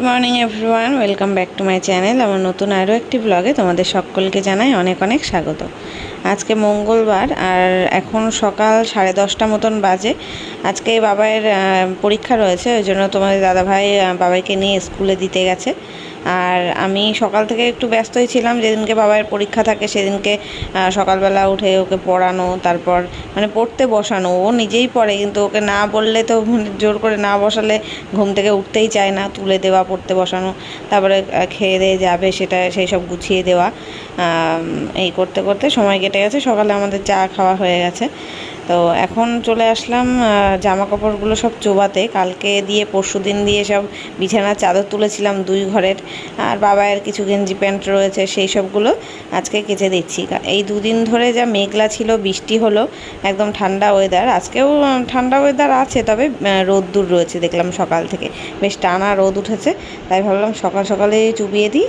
Morning everyone, welcome back to my channel. আমার নতুন আরও একটি ব্লগে তোমাদের সকলকে জানাই অনেক অনেক স্বাগত। আজকে মঙ্গলবার আর এখন সকাল 10:30 মতন বাজে। আজকে বাবাইয়ের পরীক্ষা রয়েছে, ওই জন্য তোমাদের দাদাভাই বাবাইকে নিয়ে স্কুলে দিতে গেছে। আর আমি সকাল থেকে একটু ব্যস্তই ছিলাম। যেদিনকে বাবার পরীক্ষা থাকে সেদিনকে সকালবেলা উঠে ওকে পড়ানো, তারপর মানে পড়তে বসানো। ও নিজেই পড়ে, কিন্তু ওকে না বললে তো জোর করে না বসালে ঘুম থেকে উঠতেই চায় না। তুলে দেওয়া, পড়তে বসানো, তারপরে খেয়ে দিয়ে যাবে সেটা সেই সব গুছিয়ে দেওয়া, এই করতে করতে সময় কেটে গেছে। সকালে আমাদের চা খাওয়া হয়ে গেছে। তো এখন চলে আসলাম জামা কাপড়গুলো সব চোবাতে। কালকে দিয়ে পরশুদিন দিয়ে সব বিছানার চাদর তুলেছিলাম 2 ঘরের, আর বাবায়ের কিছু গেঞ্জি প্যান্ট রয়েছে, সেই সবগুলো আজকে কেচে দিচ্ছি। এই 2 দিন ধরে যা মেঘলা ছিল, বৃষ্টি হলো, একদম ঠান্ডা ওয়েদার। আজকেও ঠান্ডা ওয়েদার আছে, তবে রোদ্দুর রয়েছে দেখলাম সকাল থেকে, বেশ টানা রোদ উঠেছে। তাই ভাবলাম সকাল সকালে চুবিয়ে দিই,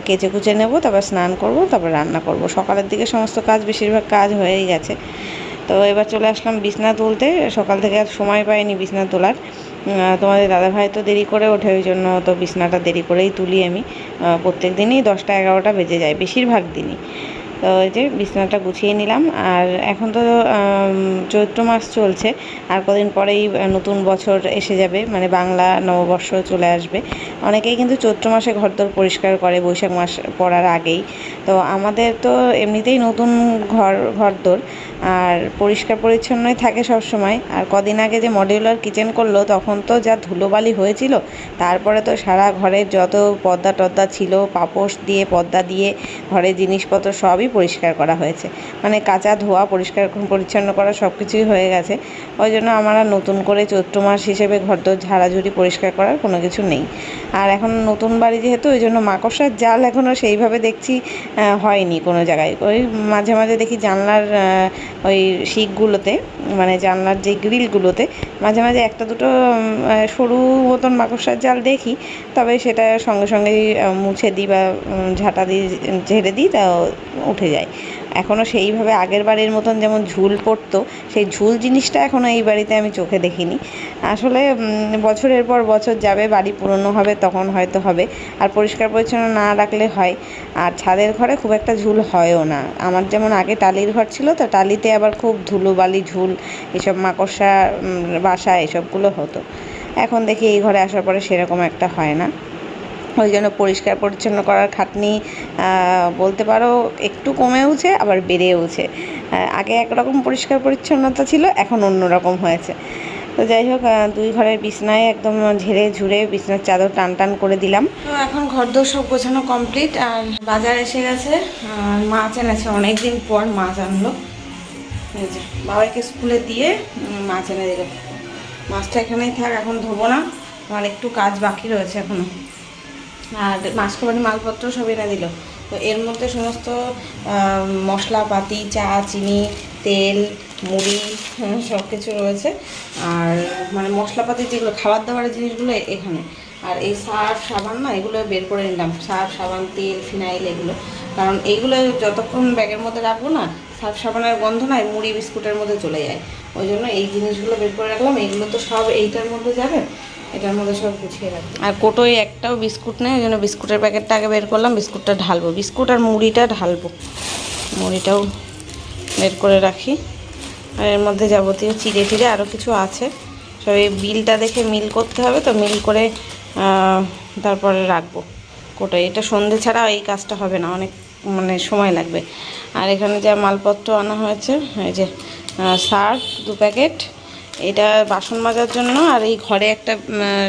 কেচে কুচে নেবো, তারপর স্নান করব, তারপর রান্না করব। সকালের দিকে সমস্ত কাজ, বেশিরভাগ কাজ হয়েই গেছে। তো এবার চলে আসলাম বিছনা তুলতে। সকাল থেকে আর সময় পাইনি বিছনা তোলার। তোমাদের দাদাভাই তো দেরি করে ওঠে, ওই জন্য তো বিছনাটা দেরি করেই তুলি আমি। প্রত্যেক দিনই 10টা-11টা বেজে যায়, বেশিরভাগ দিনই। তো এই যে বিছানাটা গুছিয়ে নিলাম। আর এখন তো চৈত্র মাস চলছে, আর কদিন পরেই নতুন বছর এসে যাবে, মানে বাংলা নববর্ষ চলে আসবে। অনেকেই কিন্তু চৈত্র মাসে ঘরদোর পরিষ্কার করে বৈশাখ মাস পড়ার আগেই। তো আমাদের তো এমনিতেই নতুন ঘরদোর, আর পরিষ্কার পরিচ্ছন্নই থাকে সব সময়। আর কদিন আগে যে মডিউলার কিচেন করলো, তখন তো যা ধুলোবালি হয়েছিল। তারপরে তো সারা ঘরের যত পর্দা টর্দা ছিল, পাপোশ দিয়ে পর্দা দিয়ে ঘরের জিনিসপত্র সবই পরিষ্কার করা হয়েছে। মানে কাচা ধোয়া, পরিষ্কার পরিচ্ছন্ন করা সব কিছুই হয়ে গেছে। ওই জন্য আমার আর নতুন করে চৈত্র মাস হিসেবে ঘরদোর ঝাড়াঝুড়ি পরিষ্কার করার কোনো কিছু নেই। আর এখন নতুন বাড়ি যেহেতু, ওই জন্য মাকড়সার জাল এখনও সেইভাবে দেখছি হয়নি কোনো জায়গায়। ওই মাঝে মাঝে দেখি জানলার ওই শিকগুলোতে, মানে জানলার যে গ্রিলগুলোতে মাঝে মাঝে একটা দুটো সরু মতন মাকড়সার জাল দেখি, তবে সেটা সঙ্গে সঙ্গেই মুছে দিই বা ঝাঁটা দিয়ে ঝেড়ে দিই, তা উঠে যায়। এখনও সেইভাবে আগের বাড়ির মতন যেমন ঝুল পড়তো, সেই ঝুল জিনিসটা এখনও এই বাড়িতে আমি চোখে দেখিনি। আসলে বছরের পর বছর যাবে, বাড়ি পুরনো হবে, তখন হয়তো হবে। আর পরিষ্কার পরিচ্ছন্ন না রাখলে হয়। আর ছাদের ঘরে খুব একটা ঝুল হয়ও না। আমার যেমন আগে টালির ঘর ছিল, তো টালিতে আবার খুব ধুলোবালি, ঝুল, এসব মাকড়সা বাসা এসবগুলো হতো। এখন দেখি এই ঘরে আসার পরে সেরকম একটা হয় না। ওই জন্য পরিষ্কার পরিচ্ছন্ন করার খাটনি বলতে পারো একটু কমেওছে, আবার বেড়েওছে। আগে একরকম পরিষ্কার পরিচ্ছন্নতা ছিল, এখন অন্য রকম হয়েছে। তো যাই হোক, 2 ঘরের বিছনায় একদম ঝেড়ে ঝুড়ে বিছনার চাদর টান টান করে দিলাম। তো এখন ঘরদোর সব গোছানো কমপ্লিট। আর বাজার এসে গেছে, মাছ এনেছে, অনেক দিন পর মাছ আনলো। এই যে বাবাকে স্কুলে দিয়ে মাছ এনে দিল। মাছটা এখানেই থাক, এখন ধোবো না, আমার একটু কাজ বাকি রয়েছে এখনও। আর মাছখাবারের মালপত্র সব এনে দিল। তো এর মধ্যে সমস্ত মশলাপাতি, চা, চিনি, তেল, মুড়ি সব কিছু রয়েছে। আর মানে মশলাপাতি যেগুলো খাবার দাবারের জিনিসগুলো এখানে। আর এই সার্ফ সাবান না, এগুলো বের করে নিলাম। সার্ফ সাবান, তেল, ফিনাইল, এগুলো। কারণ এইগুলো যতক্ষণ ব্যাগের মধ্যে রাখবো না, সার্ফ সাবানের গন্ধ না মুড়ি বিস্কুটের মধ্যে চলে যায়। ওই জন্য এই জিনিসগুলো বের করে রাখলাম। এইগুলো তো সব এইটার মধ্যে যাবে, এটার মধ্যে সব গুছিয়ে রাখবো। আর কোটোয় একটাও বিস্কুট নেই, ওই জন্য বিস্কুটের প্যাকেটটা আগে বের করলাম। বিস্কুটটা ঢালবো, বিস্কুট আর মুড়িটা ঢালবো। মুড়িটাও বের করে রাখি। আর এর মধ্যে যাবতীয় চিড়ে টিড়ে আরও কিছু আছে, সব এই বিলটা দেখে মিল করতে হবে। তো মিল করে তারপরে রাখবো কোটোয়। এটা সন্ধে ছাড়া এই কাজটা হবে না, অনেক মানে সময় লাগবে। আর এখানে যা মালপত্র আনা হয়েছে, এই যে সার্ফ 2 প্যাকেট, এটা বাসন মাজার জন্য। আর এই ঘরে একটা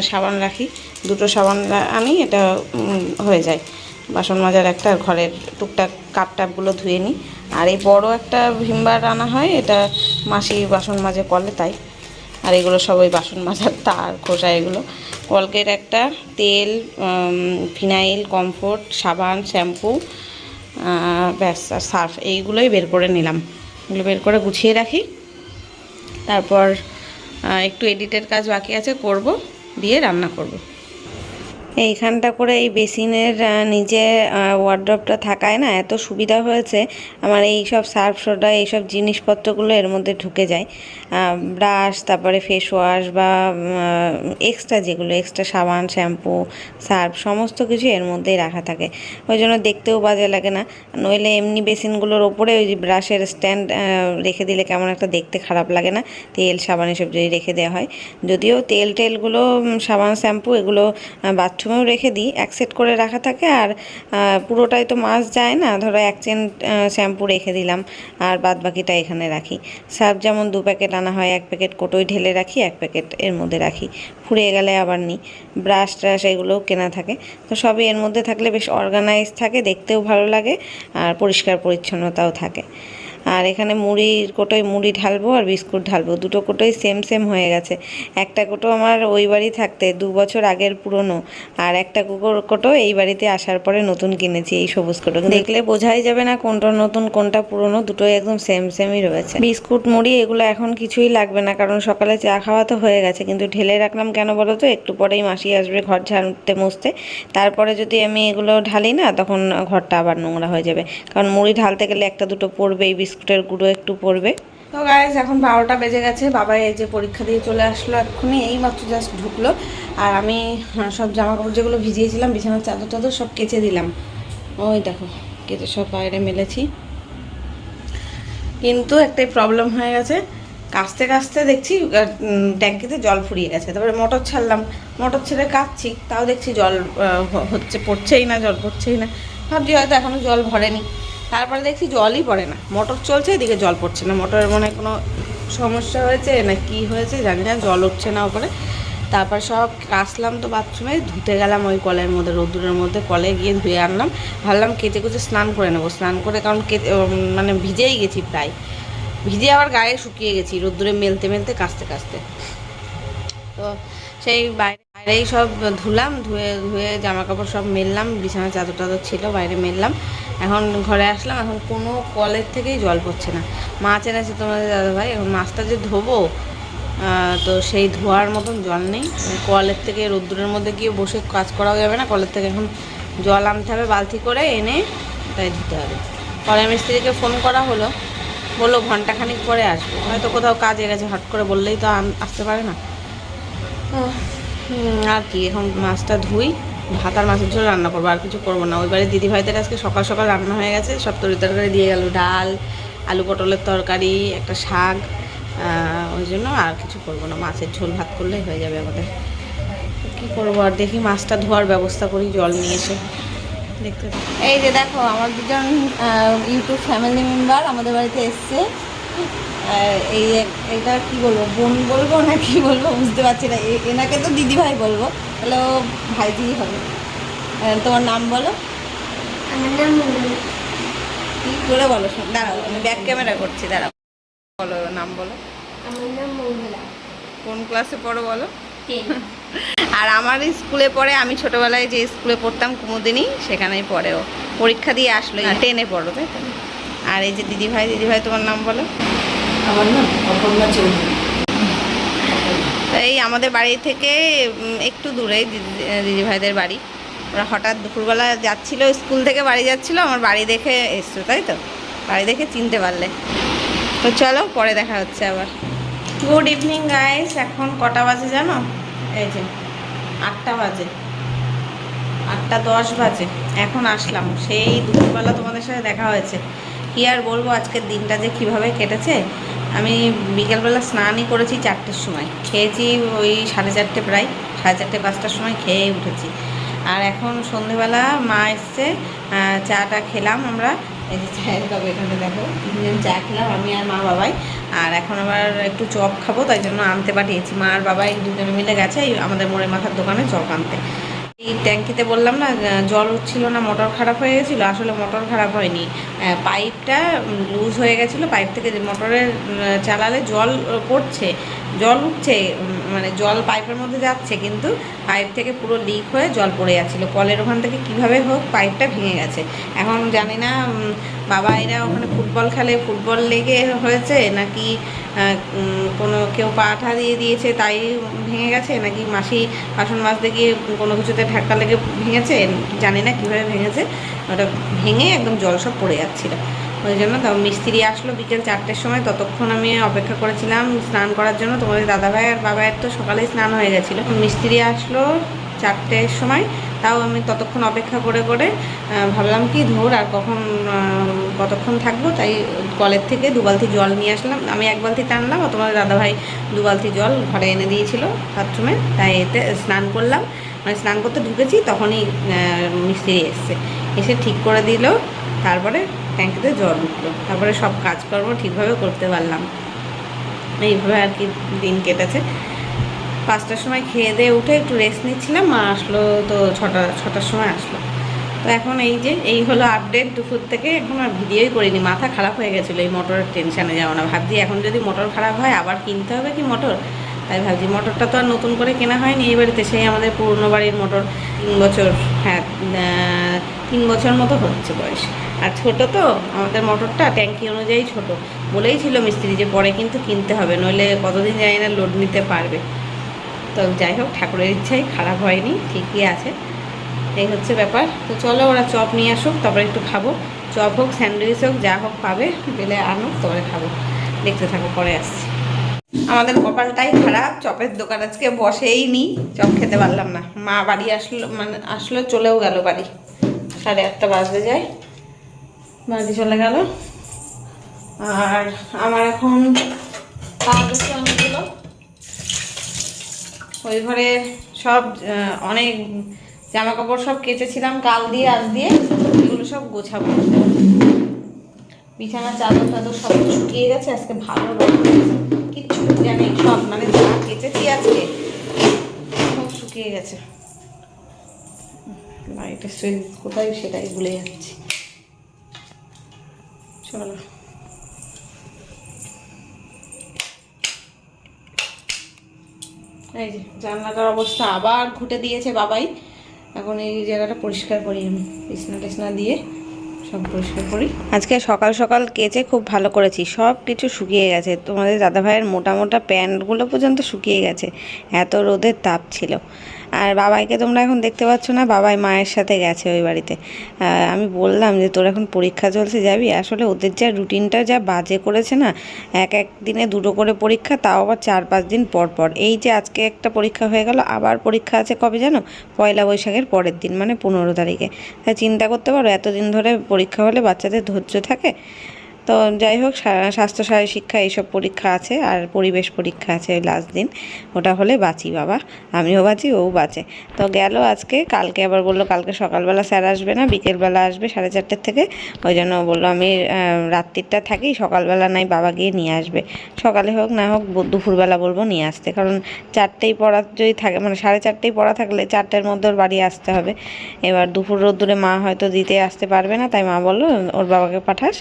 সাবান রাখি, 2টো সাবান আনি, এটা হয়ে যায় বাসন মাজার একটা। আর ঘরের টুকটাক কাপ টাপগুলো ধুয়ে নিই। আর এই বড় একটা ভিমবার আনা হয়, এটা মাসি বাসন মাজে কলে, তাই। আর এগুলো সব ওই বাসন মাজার তার খোসা, এগুলো। কলকের একটা, তেল, ফিনাইল, কমফোর্ট, সাবান, শ্যাম্পু, ব্যাস, আর সার্ফ, এইগুলোই বের করে নিলাম। এগুলো বের করে গুছিয়ে রাখি। তারপর একটু এডিটের কাজ বাকি আছে, করব, দিয়ে রান্না করব। এইখানটা করে এই বেসিনের নিচে ওয়ার্ড্রপটা থাকায় না এত সুবিধা হয়েছে। আমার এই সব সার্ফ সোডা এইসব জিনিসপত্রগুলো এর মধ্যে ঢুকে যায়, ব্রাশ, তারপরে ফেস ওয়াশ বা এক্সট্রা যেগুলো এক্সট্রা সাবান, শ্যাম্পু, সার্ফ সমস্ত কিছু এর মধ্যেই রাখা থাকে। ওই জন্য দেখতেও বাজে লাগে না। নইলে এমনি বেসিনগুলোর ওপরে ওই যে ব্রাশের স্ট্যান্ড রেখে দিলে কেমন একটা দেখতে খারাপ লাগে না, তেল সাবান এসব যদি রেখে দেওয়া হয়। যদিও তেলগুলো সাবান, শ্যাম্পু এগুলো বাথরুমেও রেখে দিই, এক সেট করে রাখা থাকে। আর পুরোটাই তো মাছ যায় না, ধরো এক চেন শ্যাম্পু রেখে দিলাম আর বাদ বাকিটা এখানে রাখি। সার্ফ যেমন 2 প্যাকেট আনা হয়, 1 প্যাকেট কোটোয় ঢেলে রাখি, 1 প্যাকেট এর মধ্যে রাখি, ফুরিয়ে গেলে আবার নিই। ব্রাশ ট্রাশ এগুলোও কেনা থাকে, তো সবই এর মধ্যে থাকলে বেশ অর্গানাইজ থাকে, দেখতেও ভালো লাগে আর পরিষ্কার পরিচ্ছন্নতাও থাকে। আর এখানে মুড়ির কোটোয় মুড়ি ঢালবো আর বিস্কুট ঢালবো, দুটো কোটোই সেম সেম হয়ে গেছে। একটা কোটো আমার ওই বাড়ি থাকতে 2 বছর আগের পুরনো, আর একটা কোটো এই বাড়িতে আসার পরে নতুন কিনেছি, এই সবুজ কোটো। দেখলে বোঝাই যাবে না কোনটা নতুন কোনটা পুরনো, দুটোই একদম সেম সেমই রয়েছে। বিস্কুট মুড়ি এগুলো এখন কিছুই লাগবে না, কারণ সকালে চা খাওয়া তো হয়ে গেছে। কিন্তু ঢেলে রাখলাম কেন বলো তো, একটু পরেই মাসি আসবে ঘর ঝাড়তে মুছতে, তারপরে যদি আমি এগুলো ঢালি না তখন ঘরটা আবার নোংরা হয়ে যাবে। কারণ মুড়ি ঢালতে গেলে একটা দুটো পড়বেই, বিস্কুটের গুঁড়ো একটু পড়বে। তো গাইজ এখন 12টা বেজে গেছে, বাবা এই যে পরীক্ষা দিয়ে চলে আসলো এক্ষুনি, এই মাত্র জাস্ট ঢুকলো। আর আমি সব জামা কাপড় যেগুলো ভিজিয়েছিলাম, বিছানার চাদর টাদর সব কেচে দিলাম। ওই দেখো কেচে সব বাইরে মেলেছি। কিন্তু একটাই প্রবলেম হয়ে গেছে, কাচতে কাচতে দেখছি ট্যাঙ্কিতে জল ফুরিয়ে গেছে। তারপরে মোটর ছাড়লাম, মোটর ছেড়ে কাচছি, তাও দেখছি জল পড়ছেই না, জল পড়ছেই না। ভাবছি হয়তো এখনও জল ভরেনি, তারপরে দেখছি জলই পড়ে না। মোটর চলছে, এদিকে জল পড়ছে না। মোটরের মনে কোনো সমস্যা হয়েছে না কি হয়েছে জানি না, জল উঠছে না ওপরে। তারপর সব কাচলাম তো বাথরুমে, ধুতে গেলাম ওই কলের মধ্যে, রোদ্দুরের মধ্যে কলে গিয়ে ধুয়ে আনলাম। ভাবলাম কেচে কুচে স্নান করে নেবো, স্নান করে, কারণ মানে ভিজেই গেছি প্রায়, ভিজে আবার গায়ে শুকিয়ে গেছি রোদ্দুরে মেলতে মেলতে কাচতে কাচতে। তো সেই বাইরেই সব ধুলাম, ধুয়ে জামা কাপড় সব মেললাম, বিছানা চাদর টাদর ছিল বাইরে মেললাম। এখন ঘরে আসলাম, এখন কোনো কলের থেকেই জল পড়ছে না। মাছ এনেছে তোমাদের দাদাভাই, এখন মাছটা যে ধোবো তো সেই ধোয়ার মতন জল নেই। কলের থেকে রোদ্দুরের মধ্যে গিয়ে বসে কাজ করাও যাবে না, কলের থেকে এখন জল আনতে হবে বালতি করে, এনে তাই ধুতে হবে। কলের মিস্ত্রিকে ফোন করা হলো, বললো ঘন্টাখানিক পরে আসবো, হয়তো কোথাও কাজে গেছে, হট করে বললেই তো আসতে পারে না। আর কি, এখন মাছটা ধুই, ভাত আর মাছের ঝোল রান্না করবো, আর কিছু করবো না। ওই বাড়ির দিদিভাইদের আজকে সকাল সকাল রান্না হয়ে গেছে, সব তরকারি দিয়ে গেল, ডাল, আলু পটলের তরকারি, একটা শাক, ওই জন্য আর কিছু করবো না, মাছের ঝোল ভাত করলেই হয়ে যাবে আমাদের। কি করবো আর, দেখি মাছটা ধোয়ার ব্যবস্থা করি, জল নিয়েছে দেখতে। এই যে দেখো আমার দুজন ইউটিউব ফ্যামিলি মেম্বার আমাদের বাড়িতে এসছে। এটা কি বলবো, বোন বলবো না কি বলবো বুঝতে পারছি না। এনাকে তো দিদিভাই বলবো, তাহলে ও ভাইজিই হবে। তোমার নাম বলো। আমার নাম মঙ্গল। কি করে বলো, দাঁড়াও আমি ব্যাক ক্যামেরা করছি, দাঁড়াও বলো, নাম বলো। আমার নাম মঙ্গলা। কোন ক্লাসে পড়ো বলো। 10। আর আমার স্কুলে পড়ে, আমি ছোটোবেলায় যে স্কুলে পড়তাম কুমুদিনী, সেখানেই পড়ে ও। পরীক্ষা দিয়ে আসলো, 10-এ পড়ো তাই তো। আর এই যে দিদিভাই, তোমার নাম বলো। আমার নাম অপর্ণা চৌধুরী। এই আমাদের বাড়ি থেকে একটু দূরেই দিদিভাইদের বাড়ি। ওরা হঠাৎ দুপুরবেলা যাচ্ছিলো, স্কুল থেকে বাড়ি যাচ্ছিলো, আমার বাড়ি দেখে এসছো তাই তো, বাড়ি দেখে চিনতে পারলে। তো চলো পরে দেখা হচ্ছে আবার। গুড ইভিনিং গাইস, এখন কটা বাজে জানো, এই যে 8টা বাজে, 8টা 10 বাজে। এখন আসলাম, সেই দুপুরবেলা তোমাদের সাথে দেখা হয়েছে। কি আর বলবো, আজকের দিনটা যে কীভাবে কেটেছে। আমি বিকেলবেলা স্নানই করেছি 4টের সময়, খেয়েছি ওই 4:30 প্রায় 4:30-5টার সময় খেয়ে উঠেছি। আর এখন সন্ধেবেলা মা এসছে, চাটা খেলাম আমরা, এই যে চায়ের কাপ এখানে দেখো, 3জন চা খেলাম, আমি আর মা বাবাই। আর এখন আবার একটু চপ খাবো, তাই জন্য আনতে পাঠিয়েছি, মা আর বাবাই দুজনে মিলে গেছে আমাদের মোড়ে মাথার দোকানে চপ আনতে। এই ট্যাঙ্কিতে বললাম না জল উঠছিল না, মোটর খারাপ হয়ে গেছিলো। আসলে মোটর খারাপ হয়নি, পাইপটা লুজ হয়ে গেছিলো। পাইপ থেকে মোটরের চালালে জল পড়ছে, জল উঠছে, মানে জল পাইপের মধ্যে যাচ্ছে, কিন্তু পাইপ থেকে পুরো লিক হয়ে জল পড়ে যাচ্ছিলো। কলের ওখান থেকে কীভাবে হোক পাইপটা ভেঙে গেছে। এখন জানি না বাবা এরা ওখানে ফুটবল খেলে, ফুটবল লেগে হয়েছে নাকি কোনো কেউ পাঠা দিয়ে দিয়েছে তাই ভেঙে গেছে, নাকি মাসি বাসন মাজতে গিয়ে কোনো কিছুতে ধাক্কা লেগে ভেঙেছে, জানি না কীভাবে ভেঙেছে। ওটা ভেঙে একদম জল সব পড়ে যাচ্ছিলো। ওই জন্য তো মিস্ত্রি আসলো বিকেল 4টের সময়, ততক্ষণ আমি অপেক্ষা করেছিলাম স্নান করার জন্য। তোমাদের দাদাভাই আর বাবায়ের তো সকালেই স্নান হয়ে গেছিলো। মিস্ত্রি আসলো 4টের সময়, তাও আমি ততক্ষণ অপেক্ষা করে করে ভাবলাম কি ধর আর কতক্ষণ থাকবো, তাই কলের থেকে 2 বালতি জল নিয়ে আসলাম। আমি 1 বালতি টানলাম, আর তোমাদের দাদাভাই 2 বালতি জল ঘরে এনে দিয়েছিল বাথরুমে, তাই এতে স্নান করলাম। মানে স্নান করতে ঢুকেছি তখনই মিস্ত্রি এসে ঠিক করে দিল, তারপরে ট্যাঙ্কিতে জল উঠলো, তারপরে সব কাজকর্ম ঠিকভাবে করতে পারলাম। এইভাবে আর কি দিন কেটেছে। 5টার সময় খেয়ে দিয়ে উঠে একটু রেস্ট নিচ্ছিলাম, মা আসলো তো 6টার সময় আসলো। তো এখন এই হলো আপডেট দুপুর থেকে। এখন আর ভিডিওই করিনি, মাথা খারাপ হয়ে গেছিলো এই মোটরের টেনশানে যাবো না। ভাবছি এখন যদি মোটর খারাপ হয় আবার কিনতে হবে কি মোটর, তাই ভাবছি মোটরটা তো আর নতুন করে কেনা হয়নি এই বাড়িতে, সেই আমাদের পুরনো বাড়ির মোটর 3 বছর, হ্যাঁ 3 বছর মতো হচ্ছে বয়স। আর ছোটো তো আমাদের মোটরটা, ট্যাঙ্কি অনুযায়ী ছোট, বলেই ছিল মিস্ত্রি যে পরে কিন্তু কিনতে হবে, নইলে কতদিন যায় না লোড নিতে পারবে। তো যাই হোক, ঠাকুরের ইচ্ছাই খারাপ হয়নি, ঠিকই আছে। এই হচ্ছে ব্যাপার। তো চলো ওরা চপ নিয়ে আসুক, তারপরে একটু খাবো। চপ হোক স্যান্ডউইচ হোক যা হোক পাবে, পেলে আনুক, তারপরে খাবো। দেখতে থাকো, পরে আসছি। আমাদের কপালটাই খারাপ, চপের দোকান আজকে বসেই নি, চপ খেতে পারলাম না। মা বাড়ি আসলো চলেও গেল বাড়ি, 8:30 বাজতে যায়, বাড়ি চলে গেল। আর আমার এখন কাজ আছে অনেকগুলো, ওই ঘরে সব অনেক জামা কাপড় সব কেচেছিলাম কাল দিয়ে আজ দিয়ে, এগুলো সব গোছাবো। বিছানা চাদর টাদর সব শুকিয়ে গেছে, আজকে ভালো রোদ হয়েছে, কিচ্ছু জানি সব মানে যা কেচেছি আজকে সব শুকিয়ে গেছে। লাইটের সুইচ কোথায় সেটাই ভুলে যাচ্ছি। চলো এই যে জানলাটার অবস্থা আবার ঘুটে দিয়েছে বাবাই। এখন এই জায়গাটা পরিষ্কার করি আমি, বিছনা টিছনা দিয়ে সব পরিষ্কার করি। আজকে সকাল সকাল কেচে খুব ভালো করেছি, সব কিছু শুকিয়ে গেছে। তোমাদের দাদাভাইয়ের মোটা মোটা প্যান্টগুলো পর্যন্ত শুকিয়ে গেছে, এত রোদের তাপ ছিল। আর বাবাইকে তোমরা এখন দেখতে পাচ্ছ না, বাবাই মায়ের সাথে গেছে ওই বাড়িতে। আমি বললাম যে তোর এখন পরীক্ষা চলছে যাবি, আসলে ওদের যা রুটিনটা যা বাজে করেছে না, এক দিনে 2টো করে পরীক্ষা, তাও আবার 4-5 দিন পর পর। এই যে আজকে একটা পরীক্ষা হয়ে গেল, আবার পরীক্ষা আছে কবে জানো, 1 বৈশাখের পরের দিন, মানে 15 তারিখে। তাই চিন্তা করতে পারো এতদিন ধরে পরীক্ষা হলে বাচ্চাদের ধৈর্য থাকে। তো যাই হোক, স্বাস্থ্য শিক্ষা এইসব পরীক্ষা আছে, আর পরিবেশ পরীক্ষা আছে ওই লাস্ট দিন, ওটা হলে বাঁচি বাবা, আমিও বাঁচি ও বাঁচে। তো গেল আজকে, কালকে আবার বললো কালকে সকালবেলা স্যার আসবে না, বিকেলবেলা আসবে 4:30 থেকে। ওই জন্য বললো আমি রাত্রিটা থাকি, সকালবেলা নাই বাবা গিয়ে নিয়ে আসবে, সকালে হোক না হোক দুপুরবেলা বলবো নিয়ে আসতে, কারণ 4টেই পড়া যদি থাকে, মানে 4:30 পড়া থাকলে 4টের মধ্যে ওর বাড়ি আসতে হবে। এবার দুপুর রোদ্দুরে মা হয়তো দিতে আসতে পারবে না, তাই মা বললো ওর বাবাকে পাঠাস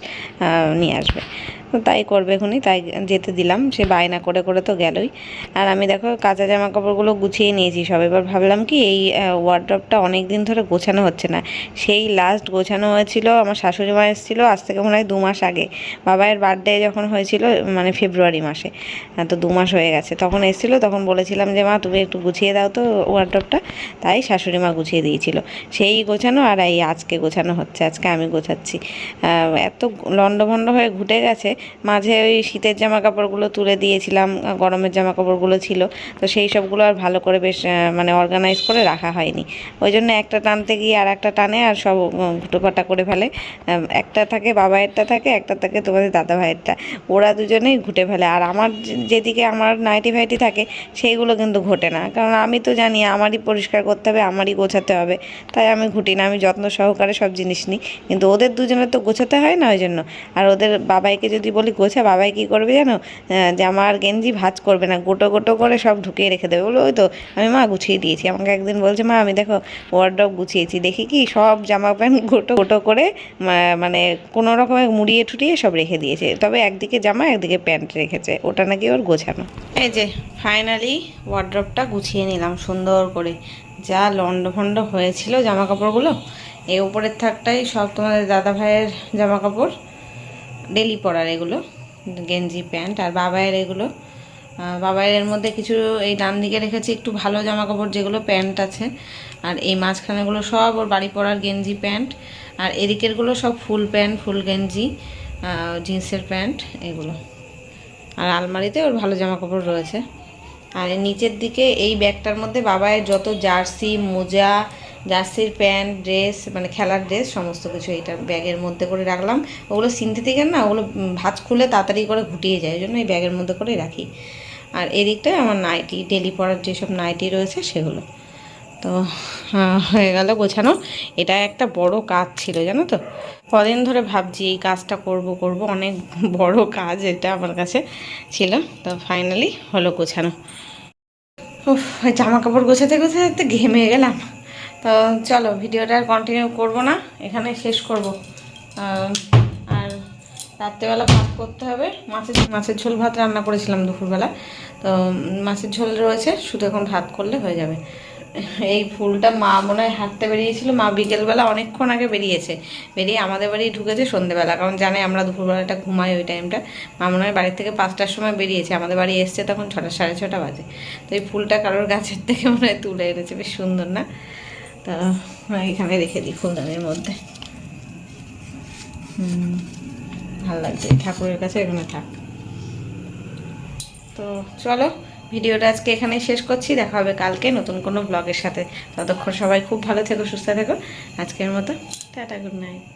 নিয়ে আসবে। তো তাই করবে এখনই, তাই যেতে দিলাম। সে বায়না করে করে তো গেলই। আর আমি দেখো কাঁচা জামা কাপড়গুলো গুছিয়ে নিয়েছি সব। এবার ভাবলাম কি এই ওয়ার্ড্রপটা অনেক দিন ধরে গোছানো হচ্ছে না, সেই লাস্ট গোছানো হয়েছিল আমার শাশুড়ি মা এসেছিলো আজ থেকে মনে হয় 2 মাস আগে, বাবাইয়ের বার্থডে যখন হয়েছিল মানে ফেব্রুয়ারি মাসে, তো 2 মাস হয়ে গেছে। তখন এসেছিলো, তখন বলেছিলাম যে মা তুমি একটু গুছিয়ে দাও তো ওয়ার্ড্রপটা, তাই শাশুড়ি মা গুছিয়ে দিয়েছিল। সেই গোছানো, আর এই আজকে গোছানো হচ্ছে, আজকে আমি গোছাচ্ছি। এত লন্ডভন্ড হয়ে ঘুটে গেছে, মাঝে ওই শীতের জামা কাপড়গুলো তুলে দিয়েছিলাম, গরমের জামা কাপড়গুলো ছিল, তো সেই সবগুলো আর ভালো করে বেশ মানে অর্গানাইজ করে রাখা হয়নি। ওই জন্য একটা টানতে গিয়ে আর একটা টানে, আর সব ঘুটোপাটা করে ফেলে। একটা থাকে বাবায়েরটা থাকে, একটা থাকে তোমাদের দাদা ভাইয়েরটা, ওরা দুজনেই ঘুটে ফেলে। আর আমার যেদিকে আমার নাইটি ফাইটি থাকে সেইগুলো কিন্তু ঘটে না, কারণ আমি তো জানি আমারই পরিষ্কার করতে হবে, আমারই গোছাতে হবে, তাই আমি ঘুটি না, আমি যত্ন সহকারে সব জিনিস নিই। কিন্তু ওদের দুজনের তো গোছাতে হয় না, ওই জন্য। আর ওদের বাবাইকে যদি বলি গোছা, বাবাই কী করবে জানো, জামা আর গেঞ্জি ভাঁজ করবে না, গোটো গোটো করে সব ঢুকিয়ে রেখে দেবে। বলো ওই তো আমি মা গুছিয়ে দিয়েছি। আমাকে একদিন বলছে মা আমি দেখো ওয়ার্ড্রপ গুছিয়েছি, দেখি কি সব জামা প্যান্ট গোটো গোটো করে মানে কোনো রকমে মুড়িয়ে ঠুটিয়ে সব রেখে দিয়েছে, তবে একদিকে জামা একদিকে প্যান্ট রেখেছে, ওটা নাকি ওর গোছানো। এই যে ফাইনালি ওয়ার্ড্রপটা গুছিয়ে নিলাম সুন্দর করে, যা লন্ডভন্ড হয়েছিল জামা কাপড়গুলো। এই উপরের থাকটাই সব তোমাদের দাদা ভাইয়ের জামা কাপড়, ডেলি পরার, এগুলো গেঞ্জি প্যান্ট। আর বাবায়ের এগুলো বাবায়ের মধ্যে কিছু এই ডান দিকে রেখেছি একটু ভালো জামা কাপড় যেগুলো প্যান্ট আছে, আর এই মাঝখানেগুলো সব ওর বাড়ি পরার গেঞ্জি প্যান্ট, আর এদিকেরগুলো সব ফুল প্যান্ট ফুল গেঞ্জি জিন্সের প্যান্ট এগুলো। আর আলমারিতে ওর ভালো জামা কাপড় রয়েছে। আর এর নিচের দিকে এই ব্যাগটার মধ্যে বাবায়ের যত জার্সি মোজা জার্সির প্যান্ট ড্রেস মানে খেলার ড্রেস সমস্ত কিছু এইটা ব্যাগের মধ্যে করে রাখলাম। ওগুলো সিনথেটিকের না, ওগুলো ভাঁজ খুলে তাড়াতাড়ি করে ঘুটিয়ে যায়, ওই জন্য এই ব্যাগের মধ্যে করে রাখি। আর এদিকটায় আমার নাইটি ডেলি পরার যেসব নাইটি রয়েছে সেগুলো। তো হয়ে গেল গোছানো। এটা একটা বড় কাজ ছিল জানো তো, কদিন ধরে ভাবছি এই কাজটা করব অনেক বড় কাজ এটা আমার কাছে ছিল। তো ফাইনালি হলো গোছানো। উফ, জামা কাপড় গোছাতে গোছাতে ঘেমে গেলাম। তো চলো ভিডিওটা আর কন্টিনিউ করব না, এখানে শেষ করব। আর রাত্রেবেলা ভাত করতে হবে, মাছের ঝোল ভাত রান্না করেছিলাম দুপুরবেলা, তো মাছের ঝোল রয়েছে, শুধু এখন ভাত করলে হয়ে যাবে। এই ফুলটা মা মনে হয় হাঁটতে বেরিয়েছিল, মা বিকেলবেলা অনেকক্ষণ আগে বেরিয়ে আমাদের বাড়ি ঢুকেছে সন্ধ্যেবেলা, কারণ জানে আমরা দুপুরবেলাটা ঘুমাই ওই টাইমটা। মা মনে হয় বাড়ির থেকে 5টার সময় বেরিয়েছে, আমাদের বাড়ি এসছে তখন 6টা 6:30 বাজে। তো এই ফুলটা কারোর গাছের থেকে মনে হয় তুলে এনেছে, বেশ সুন্দর না? তো এখানে রেখে দিই ফুলদানির মধ্যে। ভালো লাগছে, ঠাকুরের কাছে এখানে থাক। তো চলো ভিডিওটা আজকে এখানেই শেষ করছি, দেখা হবে কালকে নতুন কোনো ব্লগের সাথে। ততক্ষণ সবাই খুব ভালো থেকো, সুস্থ থেকো। আজকের মতো টাটা, গুড নাইট।